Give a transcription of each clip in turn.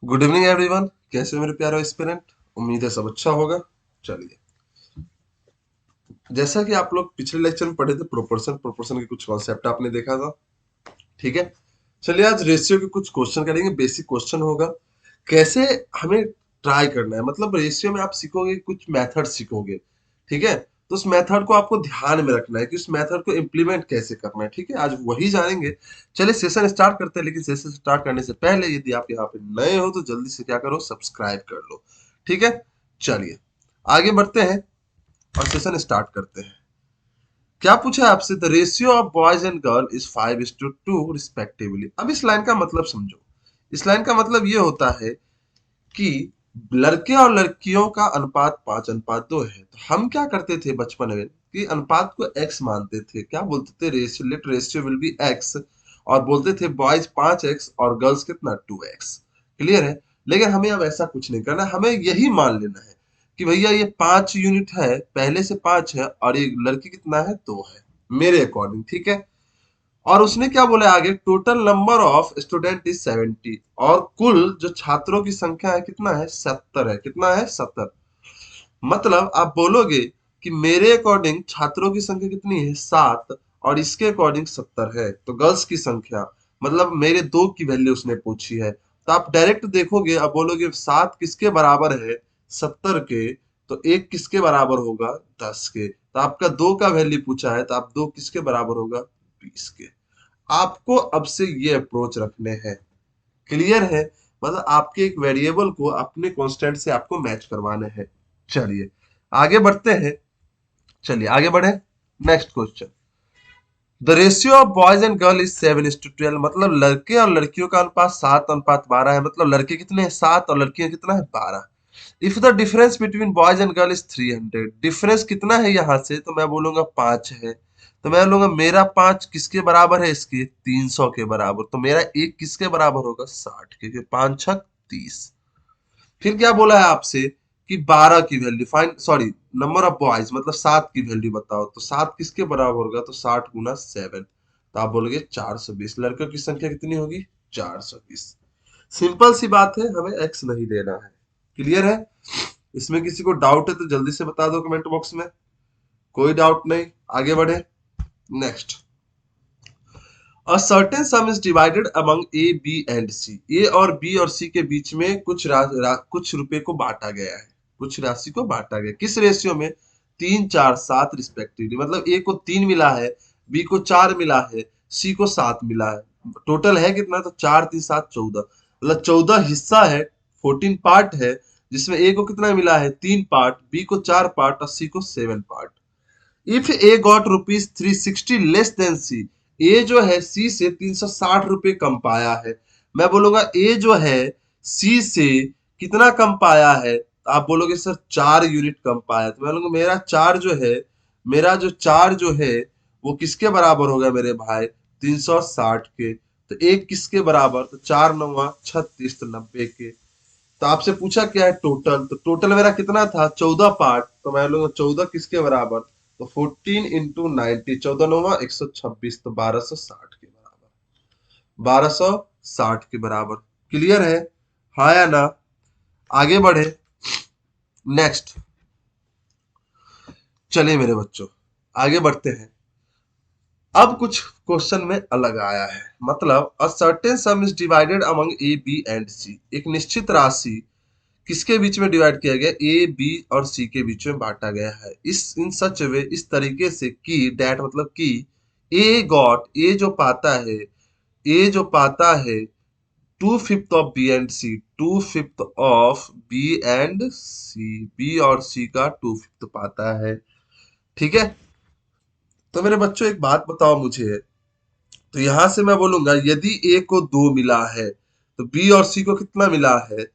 Good evening everyone. कैसे हो मेरे प्यारे एस्पिरेंट? उम्मीद है सब अच्छा होगा। चलिए, जैसा कि आप लोग पिछले लेक्चर में पढ़े थे, प्रोपोर्शन प्रोपोर्शन के कुछ कॉन्सेप्ट आपने देखा था। ठीक है, चलिए आज रेशियो के कुछ क्वेश्चन करेंगे। बेसिक क्वेश्चन होगा कैसे हमें ट्राई करना है, मतलब रेशियो में आप सीखोगे, कुछ मेथड सीखोगे। ठीक है, तो उस मेथड को आपको ध्यान में रखना है कि उस मेथड को इम्प्लीमेंट कैसे करना है। ठीक है, आज वही जानेंगे। चलिए सेशन स्टार्ट करते हैं, लेकिन सेशन स्टार्ट करने से पहले यदि आप यहाँ पे नए हो तो जल्दी से क्या करो, सब्सक्राइब कर लो। ठीक है, चलिए आगे बढ़ते हैं और सेशन स्टार्ट करते हैं। क्या पूछा है आपसे? The ratio of boys and girl is 5:2 respectively. अब इस लाइन का मतलब समझो। इस लाइन का मतलब ये होता है कि लड़के और लड़कियों का अनुपात 5:2 है। तो हम क्या करते थे बचपन में कि अनुपात को एक्स मानते थे। क्या बोलते थे? Ratio, let ratio will be x. और बोलते थे बॉयज 5x और गर्ल्स कितना, 2x। क्लियर है? लेकिन हमें अब ऐसा कुछ नहीं करना, हमें यही मान लेना है कि भैया ये 5 यूनिट है, पहले से 5 है, और ये लड़की कितना है, 2 है, मेरे अकॉर्डिंग। ठीक है, और उसने क्या बोला आगे, total number of student is 70। और कुल जो छात्रों की संख्या है कितना है, 70 है। कितना है, 70। मतलब आप बोलोगे कि मेरे अकॉर्डिंग छात्रों की संख्या कितनी है, 7, और इसके अकॉर्डिंग 70 है। तो गर्ल्स की संख्या, मतलब मेरे दो की वैल्यू उसने पूछी है। तो आप डायरेक्ट देखोगे, अब बोलोगे 7 किसके बराबर है, 70 के। तो एक किसके बराबर होगा, 10 के। तो आपका दो का वैल्यू पूछा है, तो आप दो किसके बराबर होगा, 20 के। आपको अब से ये अप्रोच रखने हैं। क्लियर है? मतलब आपके एक वेरिएबल को अपने कांस्टेंट से आपको मैच करवाने हैं। चलिए आगे बढ़ते हैं। चलिए आगे बढ़े। Next question, the ratio of boys and girl is 7:12। मतलब लड़के और लड़कियों का अनुपात 7:12 है। मतलब लड़के कितने हैं, 7, और लड़कियां कितना है, 12। If the difference between boys and girl is 300। Difference कितना है यहाँ से, तो मैं बोलूंगा 5 है। तो मैं बोलूंगा मेरा 5 किसके बराबर है, इसके 300 के बराबर। तो मेरा एक किसके बराबर होगा, 60 के। 5 छक 30। फिर क्या बोला है आपसे कि 12 की value find, sorry, number of boys, मतलब 7 की वैल्यू बताओ। तो 7 किसके बराबर होगा, तो 60 गुना 7। तो आप बोलोगे 420। लड़कियों की संख्या कितनी होगी, 420। सिंपल सी बात है, हमें एक्स नहीं देना है। क्लियर है? इसमें किसी को डाउट है तो जल्दी से बता दो कमेंट बॉक्स में। कोई डाउट नहीं, आगे बढ़े। Next, A certain sum is divided among A, B and C। A और B और C के बीच में कुछ रुपए को बांटा गया है। कुछ राशि को बांटा गया, किस रेशियो में, 3, 4, 7 रिस्पेक्टिवली। मतलब A को 3 मिला है, B को 4 मिला है, C को 7 मिला है। टोटल है कितना, तो 4, 3, 7, 14। मतलब 14 हिस्सा है, 14 पार्ट है, जिसमें A को कितना मिला है, 3 पार्ट, B को 4 पार्ट और C को 7 part. If A got rupees 360 less than C. A जो है सी से 360 रुपए कम पाया है। मैं बोलूंगा ए जो है सी से कितना कम पाया है, तो आप बोलोगे सर 4 यूनिट कम पाया। तो मैं बोलूंगा मेरा जो चार जो है वो किसके बराबर होगा मेरे भाई, 360 के। तो एक किसके बराबर, तो 4 9 36, तो 90 के। तो आपसे पूछा क्या है, टोटल। तो टोटल मेरा कितना था, 14 पार्ट। तो मैं लूंगा 14 किसके बराबर, तो 14 × 90, 14 9 126, तो 1260 के बराबर। 1260 के बराबर। क्लियर है? हाँ या ना? आगे बढ़े। नेक्स्ट, चलिए मेरे बच्चों आगे बढ़ते हैं। अब कुछ क्वेश्चन में अलग आया है। मतलब a certain sum is divided among A, B and C. एक निश्चित राशि किसके बीच में डिवाइड किया गया, ए, बी और सी के बीच में बांटा गया है। इस इन सच वे, इस तरीके से कि डैट, मतलब कि ए गॉट, ए जो पाता है 2/5 of B and C. 2/5 of B and C, B और सी का 2/5 पाता है। ठीक है, तो मेरे बच्चों एक बात बताओ मुझे। तो यहां से मैं बोलूंगा यदि ए को 2 मिला है, तो बी और सी को कितना मिला है,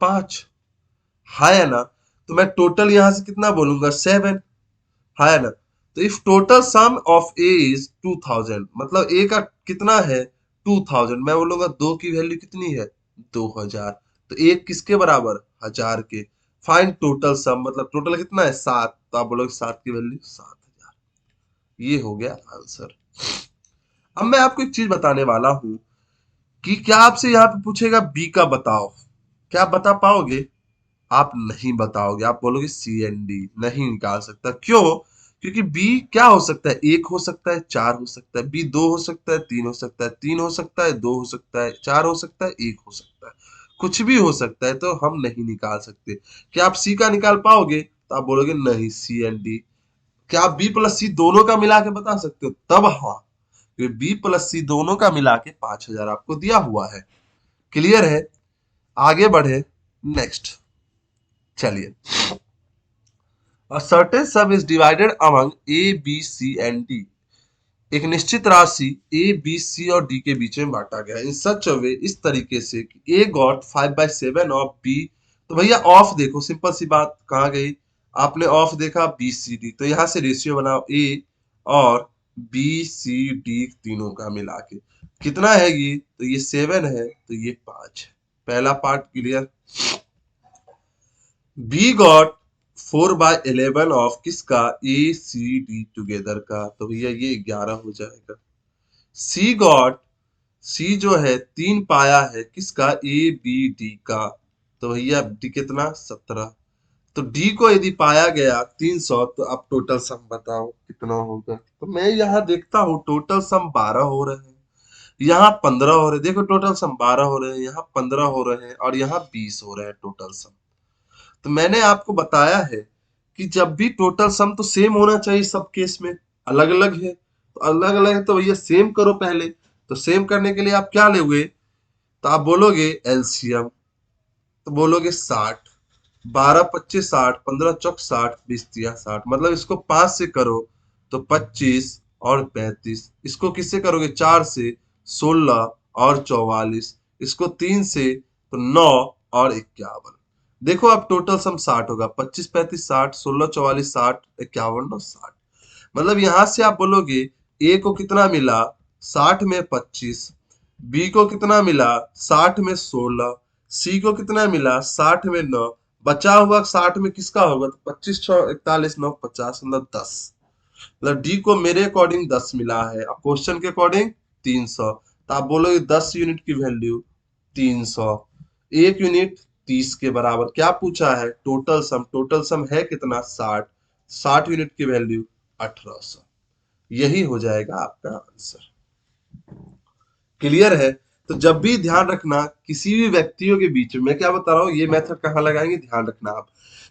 5। है ना? तो मैं टोटल यहां से कितना बोलूंगा, 7। है ना? तो if total sum of A is 2000, मतलब ए का कितना है, 2000। मैं बोलूंगा दो की वैल्यू कितनी है, 2000। तो एक किसके बराबर, 1000 के। फाइंड टोटल सम, मतलब टोटल कितना है, 7। तो आप बोलोगे 7 की वैल्यू 7000। ये हो गया आंसर। अब मैं आपको एक चीज बताने वाला हूं कि क्या आपसे यहाँ पे पूछेगा बी का बताओ, क्या आप बता पाओगे? आप नहीं बताओगे, आप बोलोगे सी एंड डी, नहीं निकाल सकता। क्यों? क्योंकि बी क्या हो सकता है, एक हो सकता है, चार हो सकता है, बी दो हो सकता है, तीन हो सकता है, तीन हो सकता है, दो हो सकता है, चार हो सकता है, एक हो सकता है, कुछ भी हो सकता है, तो हम नहीं निकाल सकते। क्या आप सी का निकाल पाओगे? तो आप बोलोगे नहीं, सी एंड डी। क्या आप बी प्लस सी दोनों का मिला के बता सकते हो? तब हाँ, क्योंकि बी प्लस सी दोनों का मिला के 5,000 आपको दिया हुआ है। क्लियर है? आगे बढ़े, नेक्स्ट। चलिए, A certain sum is divided among A, B, C and D. एक निश्चित राशि ए बी सी और डी के बीच में बांटा गया इन सच वे, इस तरीके से कि ए गॉट 5/7 ऑफ बी। तो भैया ऑफ देखो, सिंपल सी बात, कहाँ गई? आपने ऑफ देखा बी सी डी, तो यहाँ से रेशियो बनाओ ए और बी सी डी तीनों का मिला के कितना है ये? तो ये 7 है, तो ये 5 है। पहला part clear. B got 4/11 of किसका? ए सी डी टुगेदर का, तो भैया ये 11 हो जाएगा। सी गॉट, सी जो है 3 पाया है किसका? ए बी डी का, तो भैया डी कितना? 17। तो डी को यदि पाया गया 300, तो अब टोटल सम बताओ कितना होगा? तो मैं यहाँ देखता हूँ टोटल सम 12 हो रहे हैं, यहाँ 15 हो रहे हैं। देखो टोटल सम 12 हो रहे हैं, यहाँ 15 हो रहे हैं, और यहाँ 20 हो रहे हैं टोटल सम। तो मैंने आपको बताया है कि जब भी टोटल सम तो सेम होना चाहिए सब केस में, अलग अलग है तो अलग अलग है, तो भैया सेम करो पहले। तो सेम करने के लिए आप क्या लोगे? तो आप बोलोगे एलसीएम, तो बोलोगे 60, 12 25 60, 15 चौक 60, 20 तिया 60, मतलब इसको 5 से करो तो 25 और 35, इसको किससे करोगे? 4 से 16 और 44, इसको 3 से तो 9 और 51। देखो अब टोटल सम 60 होगा, 25 35 60, 16 44 60 51 और 60। मतलब यहां से आप बोलोगे ए को कितना मिला? 60 में 25, बी को कितना मिला? 60 में 16, सी को कितना मिला? 60 में 9, बचा हुआ 60 में किसका होगा? तो 25 6 41 9 50, मतलब 10। मतलब डी को मेरे अकॉर्डिंग 10 मिला है, अब क्वेश्चन के अकॉर्डिंग 300। तो आप बोलोगे 10 यूनिट की वैल्यू 300, 1 यूनिट 30 के बराबर। क्या पूछा है? टोटल सम, टोटल सम है कितना? 60, 60 यूनिट की वैल्यू 1800। यही हो जाएगा आपका आंसर। क्लियर है? तो जब भी ध्यान रखना किसी भी व्यक्तियों के बीच में, मैं क्या बता रहा हूँ, ये मेथड कहाँ लगाएंगे, ध्यान रखना आप।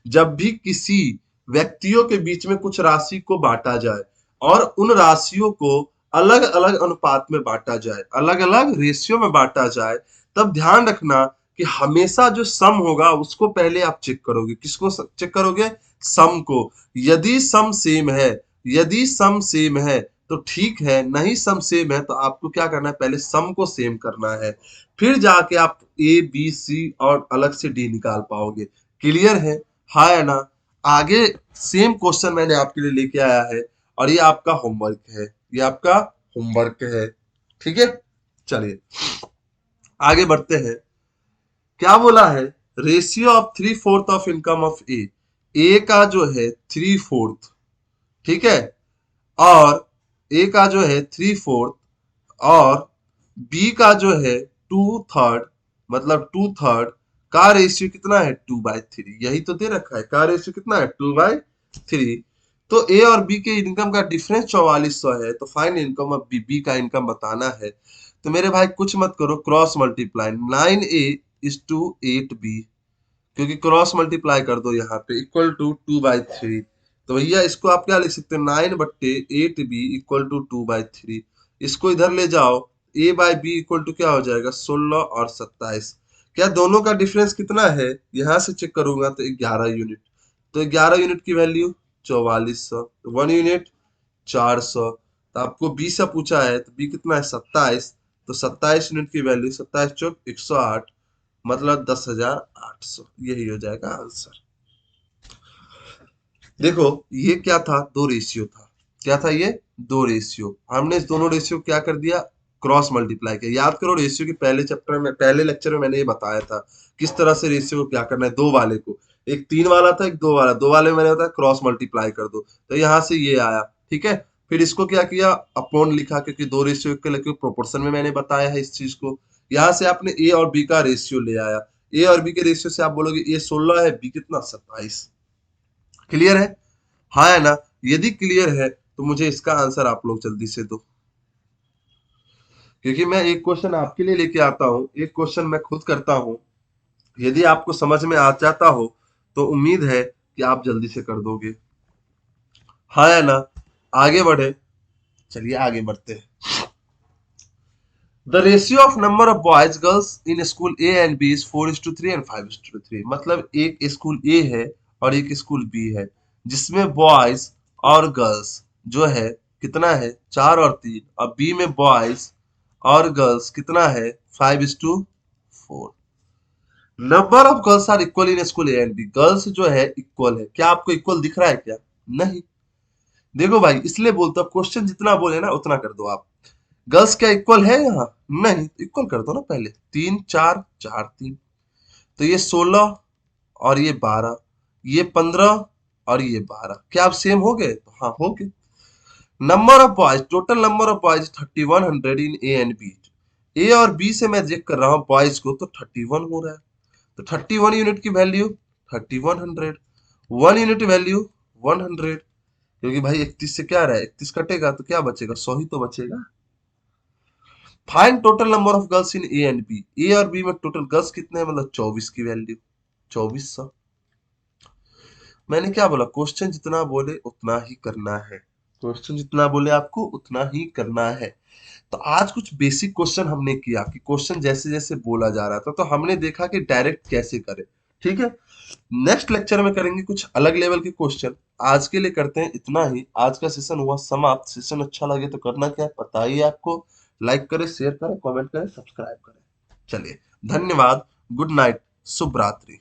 जब भी किसी व्यक्तियों के बीच में कुछ राशि को बांटा जाए और उन राशियों को अलग अलग अनुपात में बांटा जाए, अलग अलग रेशियो में बांटा जाए, तब ध्यान रखना कि हमेशा जो सम होगा उसको पहले आप चेक करोगे। किसको चेक करोगे? सम को। यदि सम सेम है, यदि सम सेम है तो ठीक है, नहीं सम सेम है तो आपको क्या करना है? पहले सम को सेम करना है, फिर जाके आप ए बी सी और अलग से डी निकाल पाओगे। क्लियर है? हाँ या ना? आगे सेम क्वेश्चन मैंने आपके लिए लेके आया है, और ये आपका होमवर्क है, ये आपका होमवर्क है। ठीक है, चलिए आगे बढ़ते हैं। क्या बोला है? Ratio of 3/4 of income of A. A का जो है 3/4, ठीक है, और ए का जो है 3/4, और बी का जो है 2/3, मतलब 2/3 का रेशियो कितना है? 2/3। यही तो दे रखा है, का रेशियो कितना है? 2/3। तो ए और बी के इनकम का डिफरेंस 4400 है, तो find income of B, B का इनकम बताना है। तो मेरे भाई कुछ मत करो, क्रॉस मल्टीप्लाई 9a/8b, क्योंकि क्रॉस मल्टीप्लाई कर दो यहाँ पे, इक्वल टू 2/3। तो भैया इसको आप क्या लिख सकते हैं? 9/8b equal to 2/3। इसको इधर ले जाओ, a by B equal to क्या हो जाएगा? 16 और 27। क्या दोनों का डिफरेंस कितना है? यहाँ से चेक करूंगा तो 11 यूनिट। तो 11 यूनिट की वैल्यू 4400, 1 यूनिट 400। तो आपको बी से पूछा है, तो बी कितना है? 27। तो 27 यूनिट की वैल्यू 27 चौक 108, मतलब 10,800। यही हो जाएगा आंसर। देखो ये क्या था? दो रेशियो था। क्या था ये? दो रेशियो। हमने इस दोनों रेशियो क्या कर दिया? क्रॉस मल्टीप्लाई किया। याद करो रेशियो के पहले चैप्टर में, पहले लेक्चर में मैंने ये बताया था किस तरह से रेशियो को क्या करना है। दो वाले को, एक 3 वाला था, एक 2 वाला, 2 वाले में मैंने बताया क्रॉस मल्टीप्लाई कर दो, तो यहाँ से ये आया। ठीक है, फिर इसको क्या किया? अपॉन लिखा, क्योंकि दो रेशियो के लेके प्रोपोर्शन में मैंने बताया है इस चीज को यहां से आपने ए और बी का रेशियो ले आया, ए और बी के रेशियो से आप बोलोगे ए 16 है, बी कितना 27। क्लियर है? हाँ है ना? यदि क्लियर है तो मुझे इसका आंसर आप लोग जल्दी से दो, क्योंकि मैं एक क्वेश्चन आपके लिए लेके आता हूँ, एक क्वेश्चन मैं खुद करता हूँ। यदि आपको समझ में आ जाता हो तो उम्मीद है कि आप जल्दी से कर दोगे। हाँ है ना? आगे बढ़े, चलिए आगे बढ़ते हैं। The ratio of number of boys girls in school A and B is 4:3 and 5:3। मतलब एक स्कूल A है और एक स्कूल B है, जिसमें बॉयज और गर्ल्स जो है कितना है 4 और 3, और B में बॉयज और गर्ल्स कितना है 5:4। Number of girls are equal in school A and B, girls जो है इक्वल है। क्या आपको इक्वल दिख रहा है क्या? नहीं। देखो भाई, इसलिए बोलता हूँ क्वेश्चन जितना बोले ना उतना कर दो आप। गर्ल्स क्या इक्वल है यहाँ? नहीं, इक्वल कर दो ना पहले। 3 4 4 3, तो ये 16 और ये 12, ये 15 और ये 12, क्या आप सेम हो गए? तो हाँ हो गए। Number of boys, total number of boys 3100 in A and B. A और बी से मैं चेक कर रहा हूँ बॉयज को, तो 31 हो रहा है। तो 31 यूनिट की वैल्यू 3100, 1 यूनिट वैल्यू 100, क्योंकि भाई 31 से क्या रहा है, 31 कटेगा तो क्या बचेगा, 100 ही तो बचेगा। Find total number of girls in A and B, A और बी में टोटल गर्ल्स कितने हैं, मतलब 24 की वैल्यू 2400। मैंने क्या बोला, क्वेश्चन जितना बोले उतना ही करना है, क्वेश्चन जितना बोले आपको उतना ही करना है। तो आज कुछ बेसिक क्वेश्चन हमने किया कि क्वेश्चन जैसे जैसे बोला जा रहा था तो हमने देखा कि डायरेक्ट कैसे करें। ठीक है, नेक्स्ट लेक्चर में करेंगे कुछ अलग लेवल के क्वेश्चन। आज के लिए करते हैं इतना ही, आज का सेशन हुआ समाप्त। सेशन अच्छा लगे तो करना क्या है पता ही है आपको, लाइक करें, शेयर करें, कमेंट करें, सब्सक्राइब करें। चलिए, धन्यवाद, गुड नाइट, शुभ रात्रि।